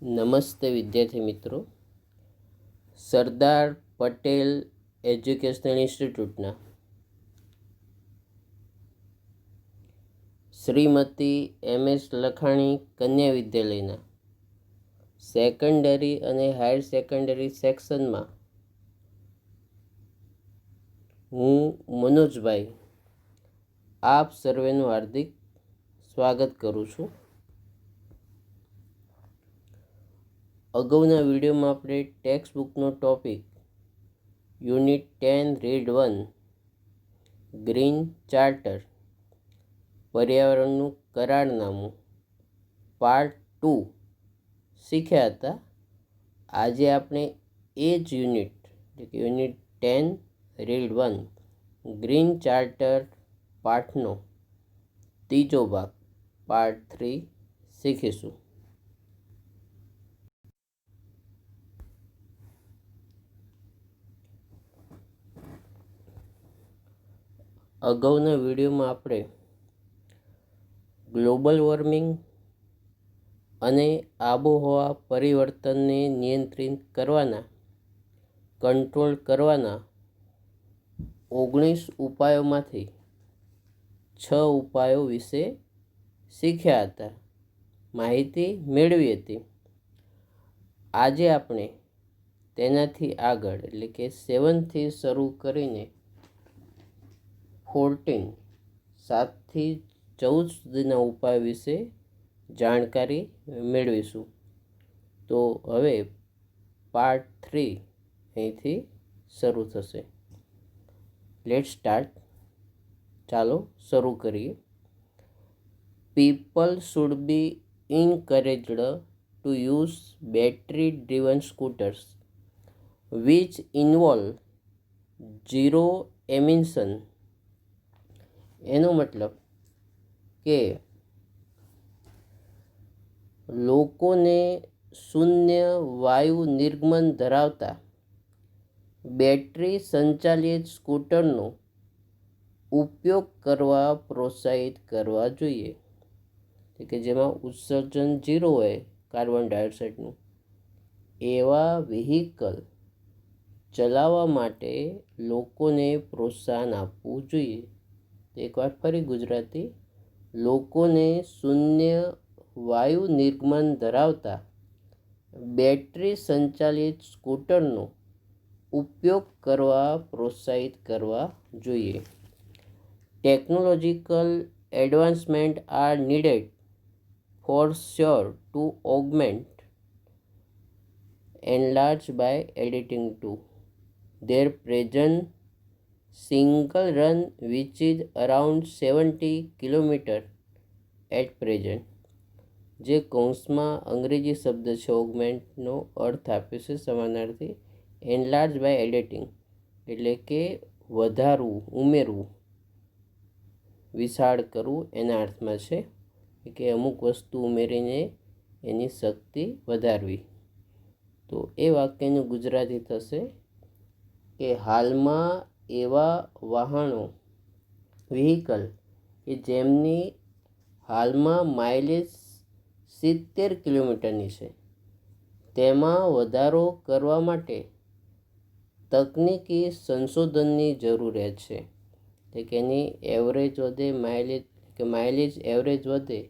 નમસ્તે વિદ્યાર્થી મિત્રો. સરદાર પટેલ એજ્યુકેશનલ ઇન્સ્ટિટ્યૂટના શ્રીમતી MS લખાણી કન્યા વિદ્યાલયના સેકન્ડરી અને હાયર સેકન્ડરી સેક્શનમાં હું મનોજભાઈ આપ સર્વેનું હાર્દિક સ્વાગત કરું છું. અગાઉના વિડીયોમાં આપણે ટેક્સ્ટ બુકનો topic unit 10 read 1 green charter પર્યાવરણનું કરારનામું પાર્ટ 2 શીખ્યા હતા. આજે આપણે એ જ યુનિટ એટલે કે યુનિટ 10 રીડ 1 ગ્રીન ચાર્ટર પાઠનો ત્રીજો ભાગ પાર્ટ 3 શીખીશું. અગાઉના વિડીયોમાં આપણે ગ્લોબલ વોર્મિંગ અને આબોહવા પરિવર્તનને નિયંત્રિત કરવાના કંટ્રોલ કરવાના 19 ઉપાયોમાંથી 6 ઉપાયો વિશે શીખ્યા હતા, માહિતી મેળવી હતી. આજે આપણે તેનાથી આગળ એટલે કે 7થી શરૂ કરીને 7 થી 14 સુધીના ઉપાય વિશે જાણકારી મેળવીશું. તો હવે પાર્ટ 3 અહીંથી શરૂ થશે. Late start. ચાલો શરૂ કરીએ. People should be encouraged to use battery driven scooters which involve zero emission. એનો મતલબ કે લોકોને શૂન્ય વાયુ નિર્ગમન ધરાવતા બેટરી સંચાલિત સ્કૂટરનો ઉપયોગ કરવા પ્રોત્સાહિત કરવા જોઈએ, કે જેમાં ઉત્સર્જન 0 હોય કાર્બન ડાયોક્સાઇડનું. એવા વ્હીકલ ચલાવવા માટે લોકોને પ્રોત્સાહન આપવું જોઈએ. એક વાર ફરી ગુજરાતી. લોકોને શૂન્ય વાયુ નિર્ગમન ધરાવતા બેટરી સંચાલિત સ્કૂટરનો ઉપયોગ કરવા પ્રોત્સાહિત કરવા જોઈએ. Technological advancement are needed for sure to augment enlarge by editing to their present single run which is around 70 km at present. જે કૌંસમાં અંગ્રેજી શબ્દ છે ઓગમેન્ટનો અર્થ આપે છે સમાનાર્થી એનલાર્જ બાય એડિટિંગ એટલે કે વધારવું, ઉમેરવું, વિશાળ કરવું એના અર્થમાં છે કે અમુક વસ્તુ ઉમેરીને એની શક્તિ વધારવી. તો એ વાક્યનું ગુજરાતી થશે કે હાલમાં એવા વાહનો વ્હીકલ કે જેમની હાલમાં માઇલેજ 70 કિલોમીટરની છે તેમાં વધારો કરવા માટે તકનીકી સંશોધનની જરૂરિયાત છે. કે એની એવરેજ વધે, માઇલેજ એવરેજ વધે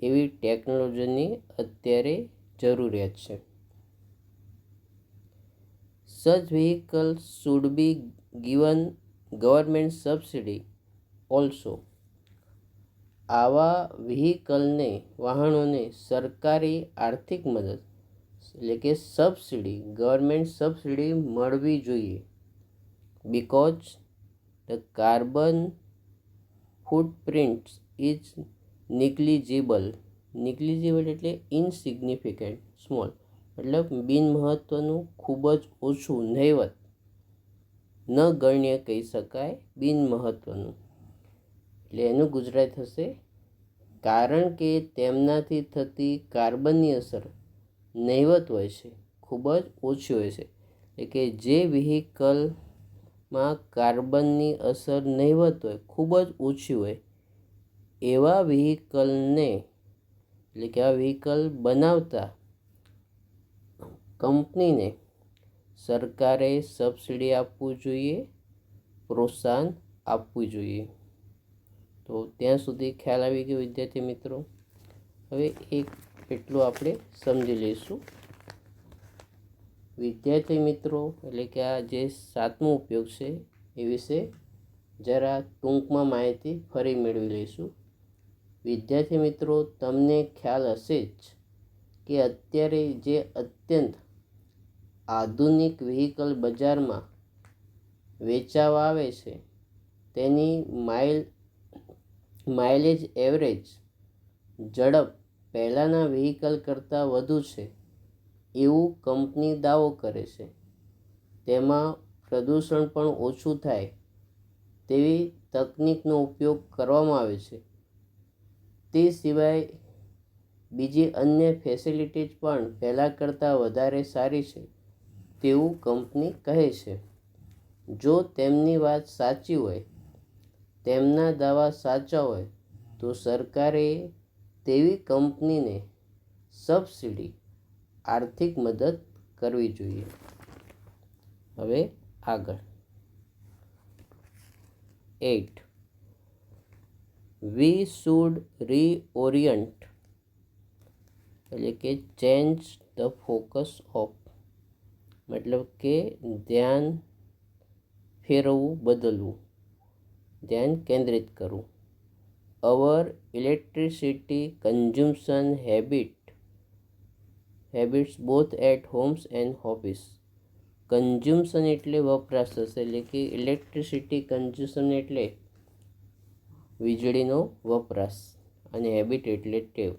એવી ટેકનોલોજીની અત્યારે જરૂરિયાત છે. Such vehicles should be given government subsidy also. આવા વ્હીકલને, વાહનોને સરકારી આર્થિક મદદ એટલે કે સબસિડી, ગવર્મેન્ટ સબસિડી મળવી જોઈએ. Because the carbon footprint is negligible. Negligible એટલે ઇનસિગ્નિફિકન્ટ, સ્મોલ, મતલબ બિન મહત્ત્વનું, ખૂબ જ ઓછું, નહિવત, ન ગણ્ય કહી શકાય, બિન મહત્ત્વનું. એટલે એનું ગુજરાત થશે કારણ કે તેમનાથી થતી કાર્બનની અસર નહિવત હોય છે, ખૂબ જ ઓછી હોય છે. એટલે કે જે વ્હીકલમાં કાર્બનની અસર નહિવત હોય, ખૂબ જ ઓછી હોય, એવા વ્હીકલને એટલે કે આ વ્હીકલ બનાવતા કંપનીને સરકારે સબસિડી આપવું જોઈએ, પ્રોત્સાહન આપવું જોઈએ. તો ત્યાં સુધી ખ્યાલ આવી ગયો વિદ્યાર્થી મિત્રો. હવે એટલું આપણે સમજી લઈશું. વિદ્યાર્થી મિત્રો, એટલે કે આ જે 7મો ઉપયોગ છે એ વિશે જરા ટૂંકમાં માહિતી ફરી મેળવી લઈશું. વિદ્યાર્થી મિત્રો, તમને ખ્યાલ હશે જ કે અત્યારે જે અત્યંત આધુનિક વ્હીકલ બજારમાં વેચાવા આવે છે તેની માઇલેજ એવરેજ ઝડપ પહેલાંના વ્હીકલ કરતાં વધુ છે એવું કંપની દાવો કરે છે. તેમાં પ્રદૂષણ પણ ઓછું થાય તેવી તકનિકનો ઉપયોગ કરવામાં આવે છે. તે સિવાય બીજી અન્ય ફેસિલિટીઝ પણ પહેલાં કરતાં વધારે સારી છે તેવું કંપની કહે છે. જો તેમની વાત સાચી હોય, તેમના દાવા સાચા હોય, તો સરકારે તેવી કંપનીને સબસિડી આર્થિક મદદ કરવી જોઈએ. હવે આગળ 8. We should reorient, એટલે કે ચેન્જ ધ ફોકસ ઓફ, મતલબ કે ધ્યાન ફેરવવું, બદલવું, ધ્યાન કેન્દ્રિત કરવું. Our electricity consumption habits both at homes and office. Consumption એટલે વપરાશ થશે, એટલે કે ઇલેક્ટ્રિસિટી કન્ઝ્યુમ્શન એટલે વીજળીનો વપરાશ અને હેબિટ એટલે ટેવ.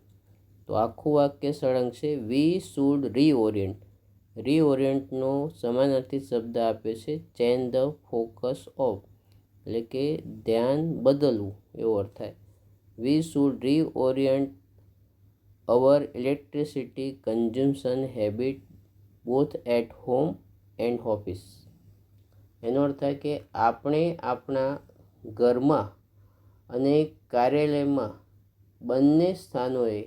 તો આખું વાક્ય સળંગ છે. વી શુડ રીઓરિયન્ટ. રીઓરિયન્ટનો સમાનાર્થી શબ્દ આપ્યો છે ચેન્જ ધ ફોકસ ઓફ, એટલે કે ધ્યાન બદલવું એવો અર્થ થાય. We should reorient our electricity consumption habit both at home and office. એનો અર્થ થાય કે આપણે આપણા ઘરમાં અને કાર્યાલયમાં બંને સ્થાનોએ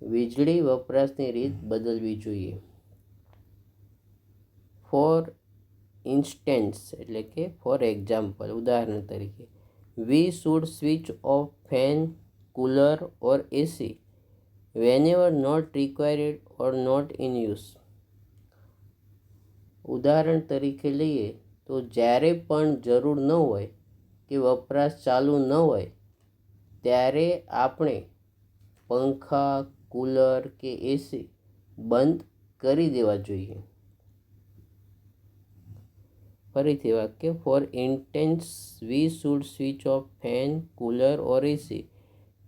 વીજળી વપરાશની રીત બદલવી જોઈએ. ફોર ઇન્સ્ટન્સ, એટલે કે ફોર એક્ઝામ્પલ, ઉદાહરણ તરીકે, વી should switch off fan, cooler or AC whenever not required or not in use. ઉદાહરણ તરીકે લઈએ તો જ્યારે પણ જરૂર ન હોય કે વપરાશ ચાલુ ન હોય ત્યારે આપણે પંખા, કૂલર કે એસી બંધ કરી દેવા જોઈએ. ફરીથી વાક્ય, for instance we should switch off fan, cooler or AC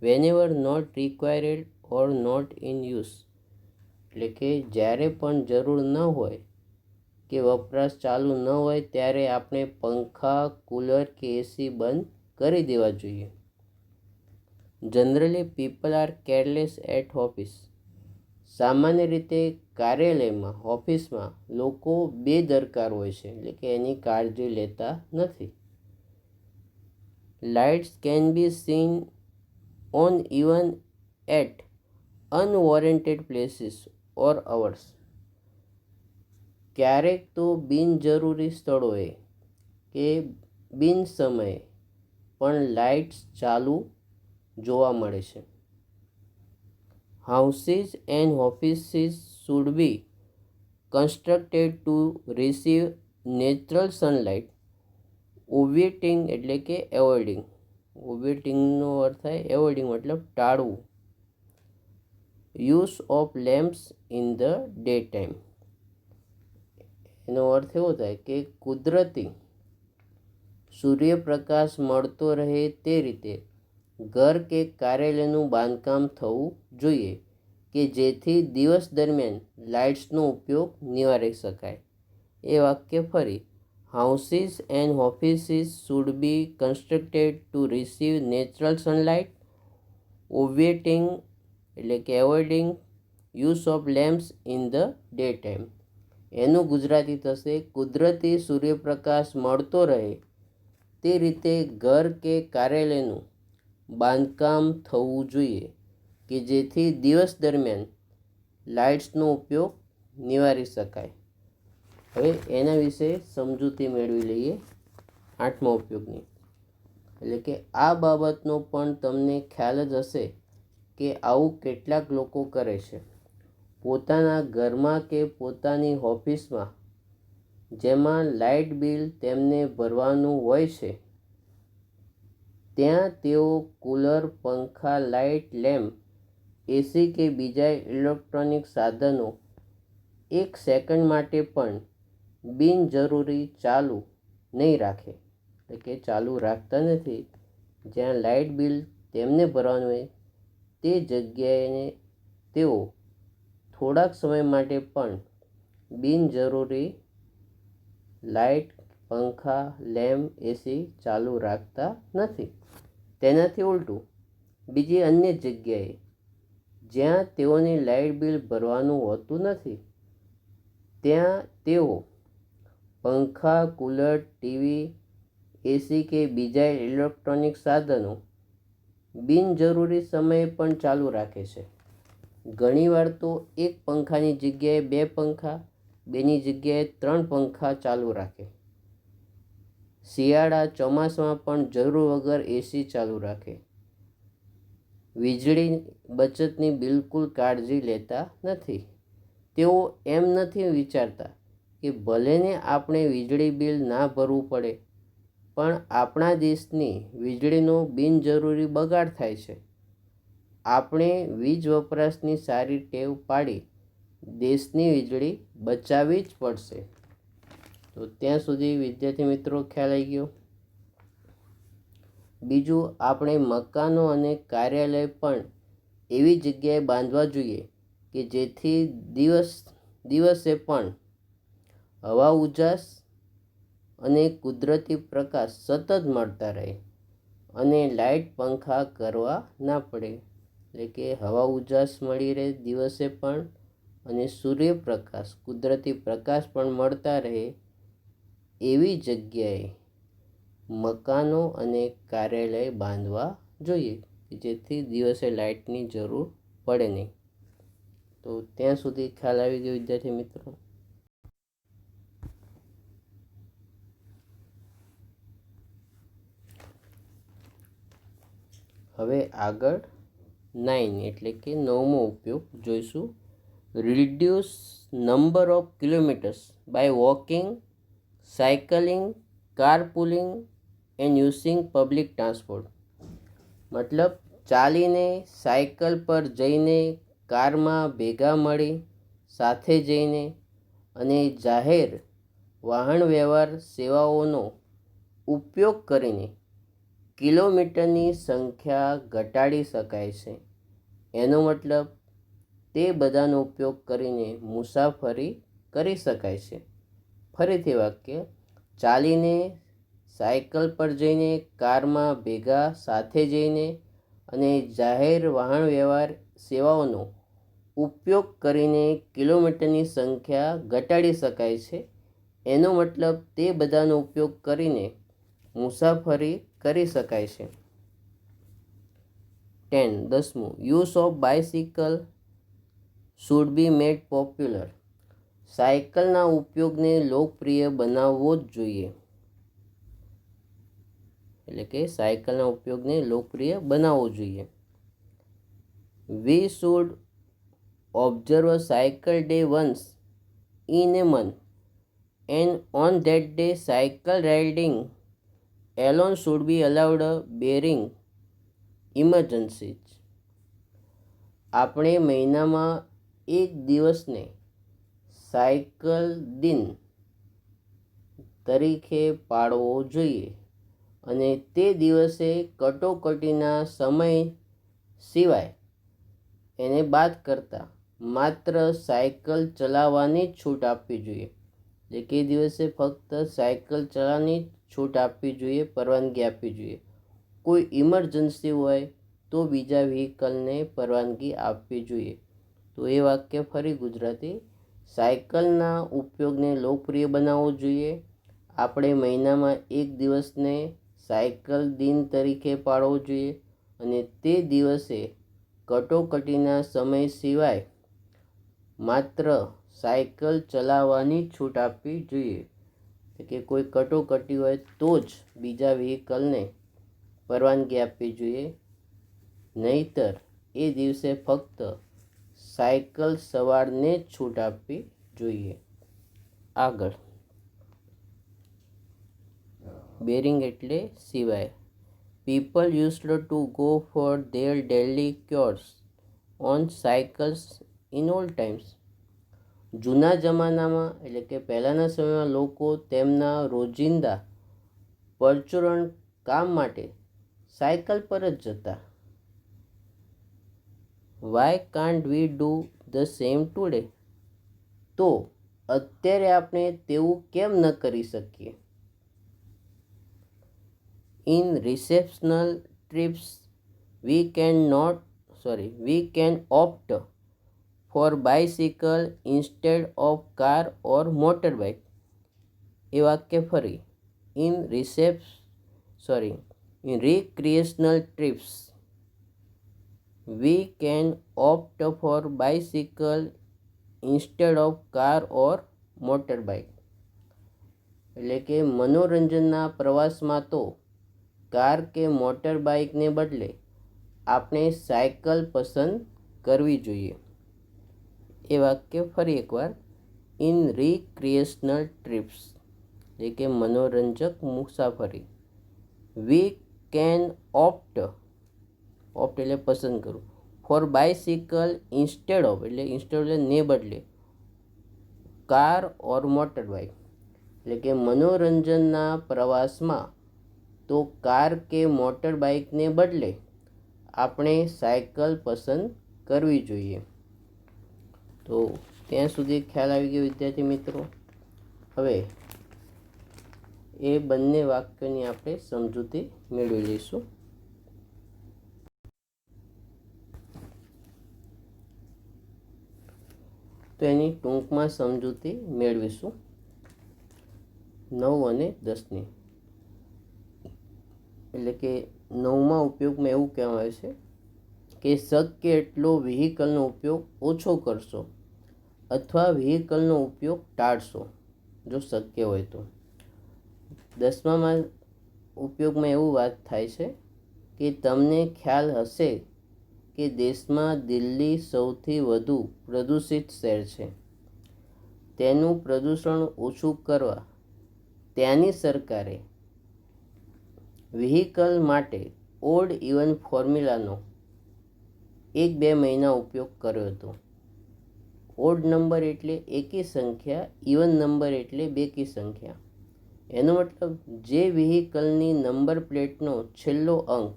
whenever not required or not in use. એટલે કે જ્યારે પણ જરૂર ન હોય કે વપરાશ ચાલુ ન હોય ત્યારે આપણે પંખા, કૂલર કે એસી બંધ કરી દેવા જોઈએ. Generally people are careless at office. સામાન્ય રીતે કાર્યાલયમાં, ઓફિસમાં લોકો બેદરકાર હોય છે, એટલે કે એની કાળજી લેતા નથી. Lights can be seen on even at unwarranted places or hours. ક્યારેક તો બિનજરૂરી સ્થળોએ કે બિન સમયે પણ લાઇટ્સ ચાલુ જોવા મળે છે. Houses and offices should be constructed to receive natural sunlight. Obviating એટલે કે એવોઇડિંગ. ઓબ્વિયટિંગનો અર્થ થાય એવોઇડિંગ, મતલબ ટાળવું. Use of lamps in the day time. એનો અર્થ એવો થાય કે કુદરતી સૂર્યપ્રકાશ મળતો રહે તે રીતે ઘર કે કાર્યાલયનું બાંધકામ થવું જોઈએ કે જેથી દિવસ દરમિયાન લાઇટ્સનો ઉપયોગ નિવારી શકાય. એ વાક્ય ફરી, houses and offices should be constructed to receive natural sunlight. Obviating એટલે કે avoiding use of lamps in the day time. એનું ગુજરાતી થશે કુદરતી સૂર્યપ્રકાશ મળતો રહે તે રીતે ઘર કે કાર્યાલયનું બાંધકામ થવું જોઈએ કે જેથી દિવસ દરમિયાન લાઇટ્સનો ઉપયોગ નિવારી શકાય. હવે એના વિશે સમજૂતી મેળવી લઈએ. 8મા ઉપયોગની, એટલે કે આ બાબતનો પણ તમને ખ્યાલ જ હશે કે આવું કેટલાક લોકો કરે છે. પોતાના ઘરમાં કે પોતાની ઓફિસમાં જેમાં લાઇટ બિલ તેમને ભરવાનું હોય છે, ત્યાં તેઓ કૂલર, પંખા, લાઇટ, લેમ્પ, એસી કે બીજા ઇલેક્ટ્રોનિક સાધનો 1 સેકન્ડ માટે પણ બિનજરૂરી ચાલુ નહીં રાખે, એટલે કે ચાલુ રાખતા નથી. જ્યાં લાઇટ બિલ તેમને ભરવાનું હોય તે જગ્યાએ તેઓ થોડાક સમય માટે પણ બિનજરૂરી લાઇટ, પંખા, લેમ્પ, એસી ચાલુ રાખતા નથી. તેનાથી ઉલટું બીજી અન્ય જગ્યાએ જ્યાં તેઓને લાઇટ બિલ ભરવાનું હોતું નથી, ત્યાં તેઓ પંખા, કૂલર, ટીવી, એસી કે બીજા ઇલેક્ટ્રોનિક સાધનો બિનજરૂરી સમયે પણ ચાલુ રાખે છે. ઘણીવાર તો એક પંખાની જગ્યાએ 2 પંખા, 2ની જગ્યાએ 3 પંખા ચાલુ રાખે. શિયાળા ચોમાસામાં પણ જરૂર વગર એસી ચાલુ રાખે. વીજળી બચતની બિલકુલ કાળજી લેતા નથી. તેઓ એમ નથી વિચારતા કે ભલેને આપણે વીજળી બિલ ના ભરવું પડે, પણ આપણા દેશની વીજળીનો બિનજરૂરી બગાડ થાય છે. આપણે વીજ વપરાશની સારી ટેવ પાડી દેશની વીજળી બચાવવી જ પડશે. તો ત્યાં સુધી વિદ્યાર્થી મિત્રો ખ્યાલ આવી ગયો. બીજું, આપણે મકાનો અને કાર્યાલય પણ એવી જગ્યાએ બાંધવા જોઈએ કે જેથી દિવસે પણ હવા, ઉજાસ અને કુદરતી પ્રકાશ સતત મળતા રહે અને લાઇટ, પંખા કરવા ના પડે. એટલે કે હવા, ઉજાસ મળી રહે દિવસે પણ અને સૂર્યપ્રકાશ, કુદરતી પ્રકાશ પણ મળતા રહે એવી જગ્યાએ મકાનો અને કાર્યાલય બાંધવા જોઈએ જેથી દિવસે લાઇટની જરૂર પડે નહીં. તો ત્યાં સુધી ખ્યાલ આવી ગયો વિદ્યાર્થી મિત્રો. હવે આગળ 9 એટલે કે 9મો ઉપયોગ જોઈશું. Reduce number of kilometres by walking, cycling, carpooling and using public transport. મતલબ ચાલીને, સાયકલ પર જઈને, કારમાં ભેગા મળી સાથે જઈને અને જાહેર વાહન વ્યવહાર સેવાઓનો ઉપયોગ કરીને કિલોમીટરની સંખ્યા ઘટાડી શકાય છે. એનો મતલબ તે બધાનો ઉપયોગ કરીને મુસાફરી કરી શકાય છે. ફરીથી વાક્ય, ચાલીને, સાયકલ પર જઈને, કારમાં ભેગા સાથે જઈને અને જાહેર વાહન વ્યવહાર સેવાઓનો ઉપયોગ કરીને કિલોમીટરની સંખ્યા ઘટાડી શકાય છે. એનો મતલબ તે બધાનો ઉપયોગ કરીને મુસાફરી કરી શકાય છે. 10મું, use of bicycle should be made popular. સાયકલના ઉપયોગને લોકપ્રિય બનાવવો જ જોઈએ. એટલે કે સાયકલના ઉપયોગને લોકપ્રિય બનાવવો જોઈએ. We should observe cycle day once in a month and on that day cycle riding alone should be allowed barring emergencies. આપણે મહિનામાં એક દિવસને સાયકલ દિન તરીકે પાળવો જોઈએ અને તે દિવસે કટોકટીના સમય સિવાય એને બાદ કરતાં માત્ર સાયકલ ચલાવવાની જ છૂટ આપવી જોઈએ. એટલે કે દિવસે ફક્ત સાયકલ ચલાવવાની છૂટ આપવી જોઈએ, પરવાનગી આપવી જોઈએ. કોઈ ઇમરજન્સી હોય તો બીજા વ્હીકલને પરવાનગી આપવી જોઈએ. તો એ વાક્ય ફરી ગુજરાતી, સાયકલના ઉપયોગને લોકપ્રિય બનાવવો જોઈએ. આપણે મહિનામાં એક દિવસને સાયકલ દિન તરીકે પાળવો જોઈએ અને તે દિવસે કટોકટીના સમય સિવાય માત્ર સાયકલ ચલાવવાની છૂટ આપવી જોઈએ. કે કોઈ કટોકટી હોય તો જ બીજા વ્હીકલને પરવાનગી આપવી જોઈએ, નહીંતર એ દિવસે ફક્ત સાયકલ સવારને જ છૂટ આપવી જોઈએ. આગળ બેરિંગ એટલે સિવાય. People used to go for there daily ક્યોર્સ on cycles in old times. જૂના જમાનામાં એટલે કે પહેલાંના સમયમાં લોકો તેમના રોજિંદા પરચુરણ કામ માટે સાયકલ પર જ જતા. Why can't we do the same today? તો અત્યારે આપણે તેવું કેમ ન કરી શકીએ? In recreational trips we can opt for bicycle instead of car or motorbike. એ વાક્ય ફરી. In recreational trips we can opt for bicycle instead of car or motorbike. એટલે કે મનોરંજનના પ્રવાસમાં તો કાર કે મોટર બાઇકને બદલે આપણે સાયકલ પસંદ કરવી જોઈએ. એ વાક્ય ફરી એકવાર. ઇન રિક્રિએશનલ ટ્રીપ્સ એટલે કે મનોરંજક મુસાફરી. વી કેન ઓપ્ટ એટલે પસંદ કરવું. ફોર બાઇસિકલ ઇન્સ્ટેડ ઓફ એટલે ને બદલે. કાર ઓર મોટર બાઇક એટલે કે મનોરંજનના પ્રવાસમાં તો કાર કે મોટર બાઇકને બદલે આપણે સાયકલ પસંદ કરવી જોઈએ. તો ત્યાં સુધી ખ્યાલ આવી ગયો વિદ્યાર્થી મિત્રો. હવે એ બંને વાક્યોની આપણે સમજૂતી મેળવી લઈશું. તો એની ટૂંકમાં સમજૂતી મેળવીશું 9 અને 10ની. એટલે કે 9મા ઉપયોગમાં એવું કહેવામાં આવે છે કે શક્ય એટલો વ્હીકલનો ઉપયોગ ઓછો કરશો અથવા વ્હીકલનો ઉપયોગ ટાળશો જો શક્ય હોય તો. 10મા ઉપયોગમાં એવું વાત થાય છે કે તમને ખ્યાલ હશે કે દેશમાં દિલ્હી સૌથી વધુ પ્રદૂષિત શહેર છે. તેનું પ્રદૂષણ ઓછું કરવા ત્યાંની સરકારે વ્હીકલ માટે ઓડ ઇવન ફોર્મ્યુલાનો 1-2 મહિના ઉપયોગ કર્યો હતો. ઓડ નંબર એટલે એકી સંખ્યા, ઇવન નંબર એટલે બેકી સંખ્યા. એનો મતલબ જે વ્હીકલની નંબર પ્લેટનો છેલ્લો અંક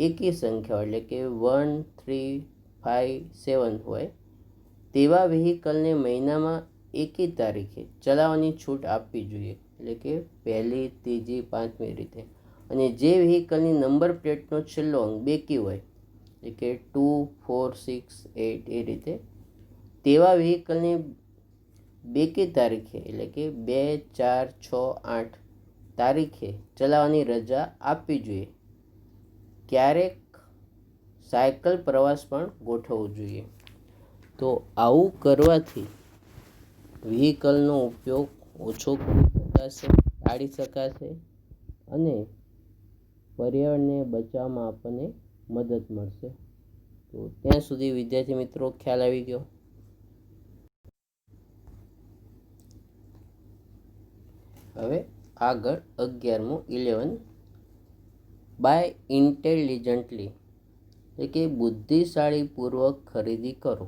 એકી સંખ્યા એટલે કે 1, 3, 5, 7 હોય તેવા વ્હીકલને મહિનામાં એકી તારીખે ચલાવવાની છૂટ આપવી જોઈએ. એટલે કે 1લી, 3જી, 5મી રીતે. અને જે વ્હીકલની નંબર પ્લેટનો છેલ્લો અંક બેકી હોય એટલે કે 2, 4, 6, 8 એ રીતે તેવા વ્હીકલને બેકી તારીખે એટલે કે 2, 4, 6, 8 તારીખે ચલાવવાની રજા આપવી જોઈએ. ક્યારેક સાયકલ પ્રવાસ પણ ગોઠવવો જોઈએ. તો આવું કરવાથી વ્હીકલનો ઉપયોગ ઓછો કરી શકાશે, ટાળી શકાશે અને પર્યાવરણને બચાવવામાં આપણને મદદ મળશે. તો ત્યાં સુધી વિદ્યાર્થી મિત્રો ખ્યાલ આવી ગયો. હવે આગળ 11મું 11 બાય ઇન્ટેલિજન્ટલી એટલે કે બુદ્ધિશાળીપૂર્વક ખરીદી કરો.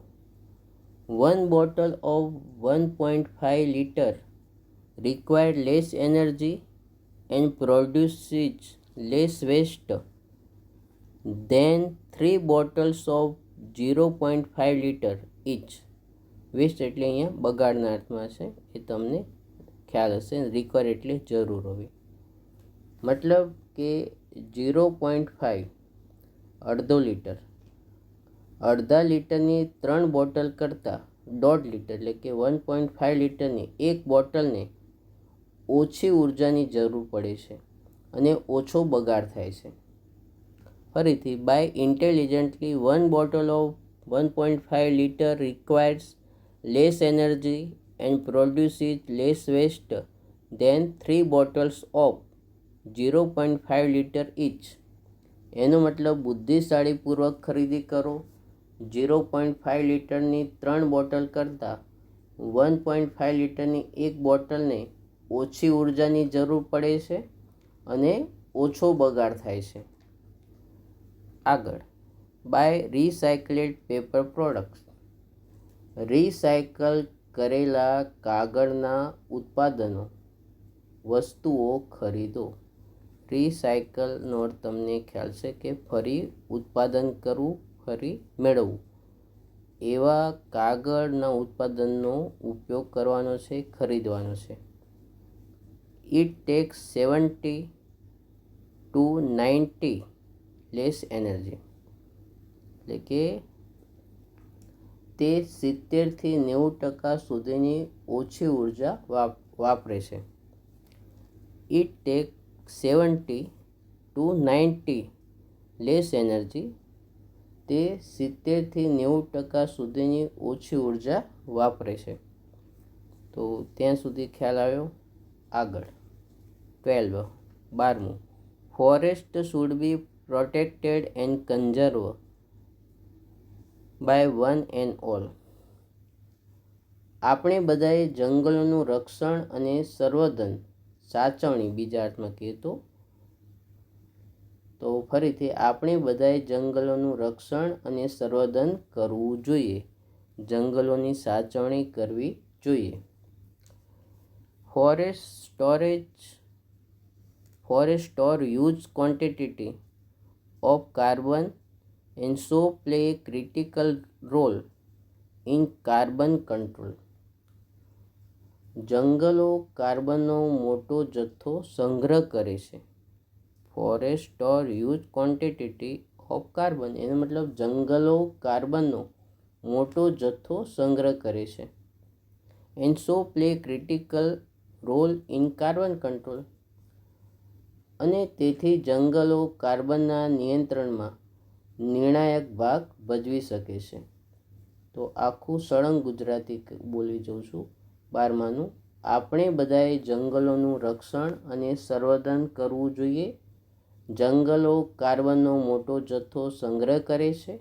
1 bottle of 1.5 liter require less energy and produces less waste than 3 bottles of 0.5 liter each. Waste એટલે અહીંયા બગાડના અર્થમાં છે, એ તમને ખ્યાલ હશે. રિક્વાયર એટલે જરૂર હોવી. મતલબ કે 0.5 અડધો લીટર, અડધા લીટરની 3 બોટલ કરતાં 1.5 લીટર એટલે કે 1.5 લીટરની એક બોટલને ઓછી ઉર્જાની જરૂર પડે છે અને ઓછો બગાડ થાય છે. ફરીથી, by intelligently 1 bottle of 1.5 liter requires less energy and produces less waste than 3 bottles of 0.5 liter each. એનો મતલબ બુદ્ધિશાળીપૂર્વક ખરીદી કરો. 0.5 લીટરની 3 બોટલ કરતાં 1.5 લીટરની એક બોટલને ઓછી ઉર્જાની જરૂર પડે છે અને ઓછો બગાડ થાય છે. આગળ, બાય રિસાયકલેડ પેપર પ્રોડક્ટ્સ. રિસાયકલ કરેલા કાગળના ઉત્પાદનો વસ્તુઓ ખરીદો. રિસાયકલનો અર્થ તમને ખ્યાલ છે કે ફરી ઉત્પાદન કરવું, ફરી મેળવવું. એવા કાગળના ઉત્પાદનનો ઉપયોગ કરવાનો છે, ખરીદવાનો છે. It takes 70 to 90 less energy, એટલે કે તે 70થી 90% સુધીની ઓછી ઉર્જા વાપરે છે. It takes 70 to 90 less energy, તે 70થી 90% સુધીની ઓછી ઉર્જા વાપરે છે. તો ત્યાં સુધી ખ્યાલ આવ્યો. આગળ 12 forest should be protected and conserve by one and all. આપણે બધાએ જંગલોનું રક્ષણ અને સંવર્ધન, સાચવણી બીજા અર્થમાં કહીએ તો ફરીથી આપણે બધાએ જંગલોનું રક્ષણ અને સંવર્ધન કરવું જોઈએ, જંગલોની સાચવણી કરવી જોઈએ. Forest store huge quantity of carbon and so play a critical role in carbon control. જંગલો કાર્બનનો મોટો જથ્થો સંગ્રહ કરે છે. Forest store huge quantity of carbon, એનો મતલબ જંગલો કાર્બનનો મોટો જથ્થો સંગ્રહ કરે છે. And so play critical role in carbon control, અને તેથી જંગલો કાર્બનના નિયંત્રણમાં નિર્ણાયક ભાગ ભજવી શકે છે. તો આખું સળંગ ગુજરાતી બોલી જાઉં છું. 12માનું, આપણે બધાએ જંગલોનું રક્ષણ અને સંવર્ધન કરવું જોઈએ. જંગલો કાર્બનનો મોટો જથ્થો સંગ્રહ કરે છે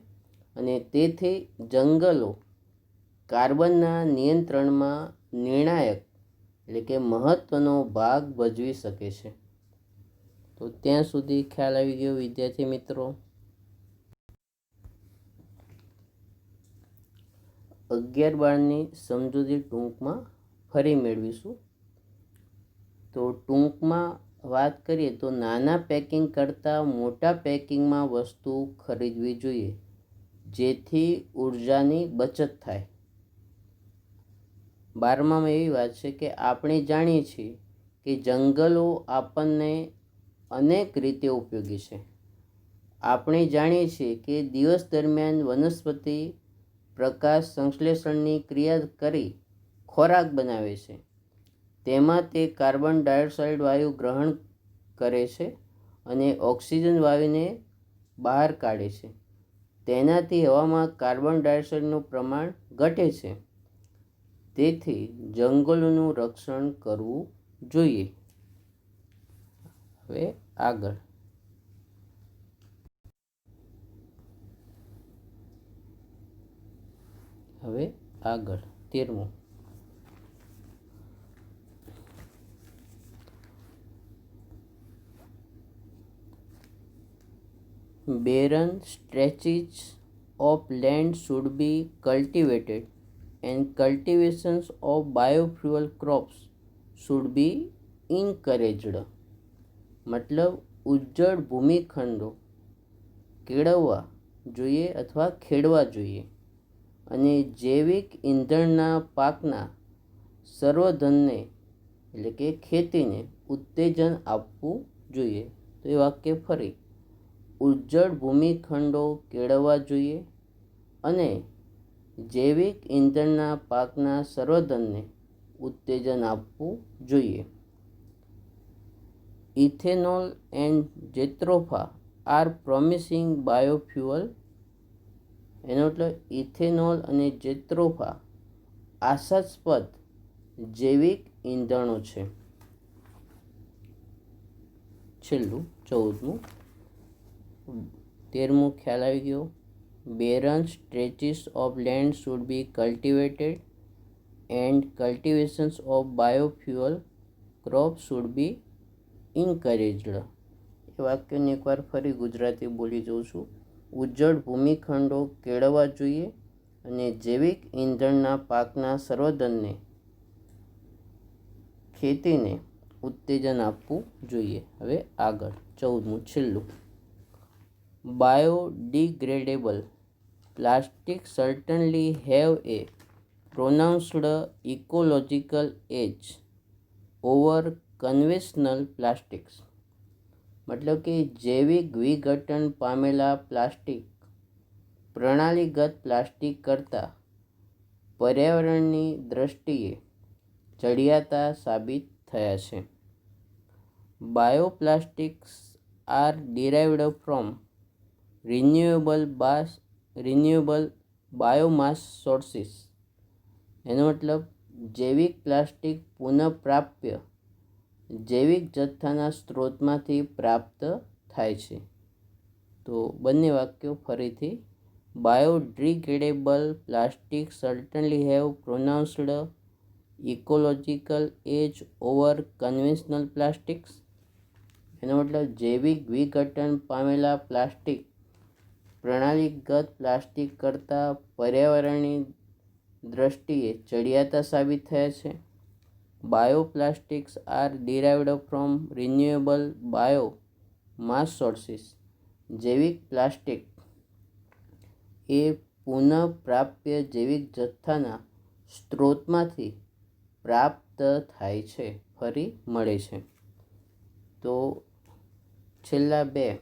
અને તેથી જંગલો કાર્બનના નિયંત્રણમાં નિર્ણાયક, એટલે કે મહત્ત્વનો ભાગ ભજવી શકે છે. તો ત્યાં સુધી ખ્યાલ આવી ગયો વિદ્યાર્થી મિત્રો. 11-12ની સમજૂતી ટૂંકમાં ફરી મેળવીશું. તો ટૂંકમાં વાત કરીએ તો નાના પેકિંગ કરતાં મોટા પેકિંગમાં વસ્તુ ખરીદવી જોઈએ, જેથી ઉર્જાની બચત થાય. 12મામાં એવી વાત છે કે આપણે જાણીએ છીએ કે જંગલો આપણને અનેક રીતે ઉપયોગી છે. આપણે જાણીએ છીએ કે દિવસ દરમિયાન વનસ્પતિ પ્રકાશ સંશ્લેષણની ક્રિયા કરી ખોરાક બનાવે છે. તેમાં તે કાર્બન ડાયોક્સાઇડ વાયુ ગ્રહણ કરે છે અને ઓક્સિજન વાયુને બહાર કાઢે છે. તેનાથી હવામાં કાર્બન ડાયોક્સાઇડનું પ્રમાણ ઘટે છે. તેથી જંગલોનું રક્ષણ કરવું જોઈએ. હવે આગળ 13મું, barren stretches of land should be cultivated and cultivations of biofuel crops should be encouraged. મતલબ ઉજ્જડ ભૂમિખંડો કેળવવા જોઈએ અથવા ખેડવા જોઈએ અને જૈવિક ઇંધણના પાકના સંવર્ધનને, એટલે કે ખેતીને ઉત્તેજન આપવું જોઈએ. તો એ વાક્ય ફરી, ઉજ્જડ ભૂમિખંડો કેળવવા જોઈએ અને જૈવિક ઇંધણના પાકના સંવર્ધનને ઉત્તેજન આપવું જોઈએ. Ethanol and jatropha are promising biofuel. એનો મતલબ ઇથેનોલ અને જેટ્રોફા આશાસ્પદ જૈવિક ઈંધણો છે. છેલ્લું 14મું 13મું ખ્યાલ આવી ગયો. barren stretches of land should be cultivated and cultivations of biofuel crops should be encouraged. એ વાક્યને એકવાર ફરી ગુજરાતી બોલી જોઉં છું. ઉજ્જડ ભૂમિખંડો કેળવવા જોઈએ અને જૈવિક ઈંધણના પાકના સંવર્ધનને ખેતીને ઉત્તેજન આપવું જોઈએ. હવે આગળ 14મું છેલ્લું. Biodegradable plastic certainly have a pronounced ecological edge over conventional plastics. મતલબ કે જૈવિક વિઘટન પામેલા પ્લાસ્ટિક પ્રણાલીગત પ્લાસ્ટિક કરતાં પર્યાવરણની દ્રષ્ટિએ ચડિયાતા સાબિત થયા છે. Bioplastics are derived from renewable biomass sources. એનો મતલબ જૈવિક પ્લાસ્ટિક પુનઃપ્રાપ્ય જૈવિક જથ્થાના સ્ત્રોતમાંથી પ્રાપ્ત થાય છે. તો બંને વાક્યો ફરીથી. Biodegradable plastic certainly have pronounced ecological edge over conventional plastics. એનો મતલબ જૈવિક વિઘટન પામેલા પ્લાસ્ટિક પ્રણાલીગત પ્લાસ્ટિક કરતાં પર્યાવરણની દ્રષ્ટિએ ચડિયાતા સાબિત થયા છે. Bioplastics are derived from renewable biomass sources. જૈવિક પ્લાસ્ટિક એ પુનઃપ્રાપ્ય જૈવિક જથ્થાના સ્ત્રોતમાંથી પ્રાપ્ત થાય છે, ફરી મળે છે. તો છેલ્લા 2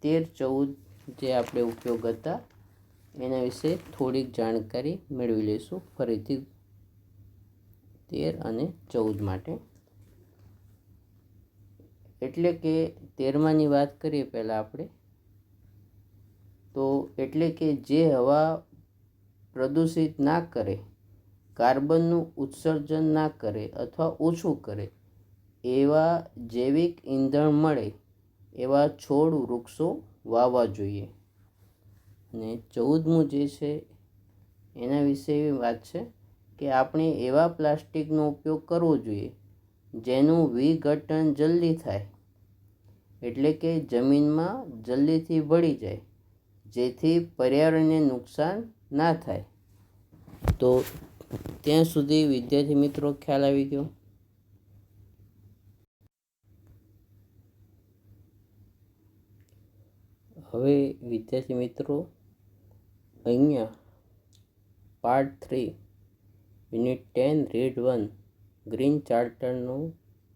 13-14 જે આપણે ઉપયોગ હતા એના વિશે થોડીક જાણકારી મેળવી લઈશું ફરીથી 13 અને 14 માટે. એટલે કે 13માની વાત કરીએ પહેલાં આપણે, તો એટલે કે જે હવા પ્રદૂષિત ના કરે, કાર્બનનું ઉત્સર્જન ના કરે અથવા ઓછું કરે એવા જૈવિક ઈંધણ મળે એવા છોડ વૃક્ષો વાવવા જોઈએ. અને 14મું જે છે એના વિશે એવી વાત છે કે આપણે એવા પ્લાસ્ટિકનો ઉપયોગ કરવો જોઈએ જેનું વિઘટન જલ્દી થાય, એટલે કે જમીનમાં જલ્દીથી ભળી જાય, જેથી પર્યાવરણને નુકસાન ના થાય. તો ત્યાં સુધી વિદ્યાર્થી મિત્રો ખ્યાલ આવી ગયો. હવે વિદ્યાર્થી મિત્રો અહીંયા પાર્ટ 3 યુનિટ 10 રીડ 1 ગ્રીન ચાર્ટરનું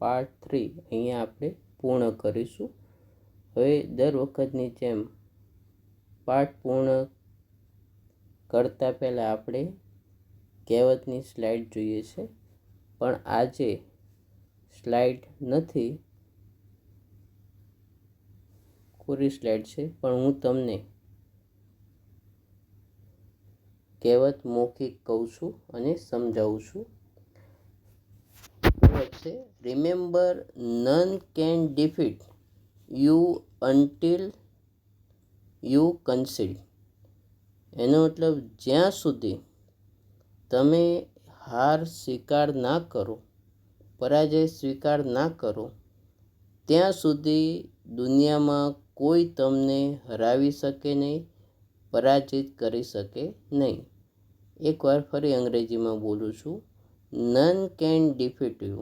પાર્ટ 3 અહીંયા આપણે પૂર્ણ કરીશું. હવે દર વખતની જેમ પાઠ પૂર્ણ કરતાં પહેલાં આપણે કહેવતની સ્લાઇડ જોઈએ છે, પણ આજે સ્લાઇડ નથી, કોરી સ્લાઇડ છે, પણ હું તમને કહેવત મૌખિક કહું છું અને સમજાવું છું. કહેવત છે, remember none can defeat you until you concede. એનો મતલબ જ્યાં સુધી તમે હાર સ્વીકાર ના કરો, પરાજય સ્વીકાર ના કરો, ત્યાં સુધી દુનિયામાં કોઈ તમને હરાવી શકે નહીં, પરાજિત કરી શકે નહીં. એકવાર ફરી અંગ્રેજીમાં બોલું છું. નન કેન ડિફીટ યુ,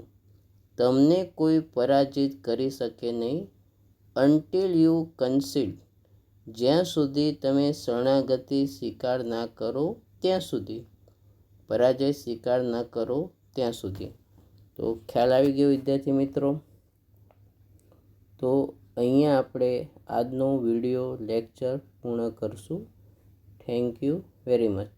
તમને કોઈ પરાજિત કરી શકે નહીં. અન્ટિલ યુ કન્સીડ, જ્યાં સુધી તમે શરણાગતિ સ્વીકાર ના કરો ત્યાં સુધી, પરાજય સ્વીકાર ના કરો ત્યાં સુધી. તો ખ્યાલ આવી ગયો વિદ્યાર્થી મિત્રો. તો અહીંયા આપણે આજનો વિડીયો લેક્ચર પૂર્ણ કરશું. Thank you very much.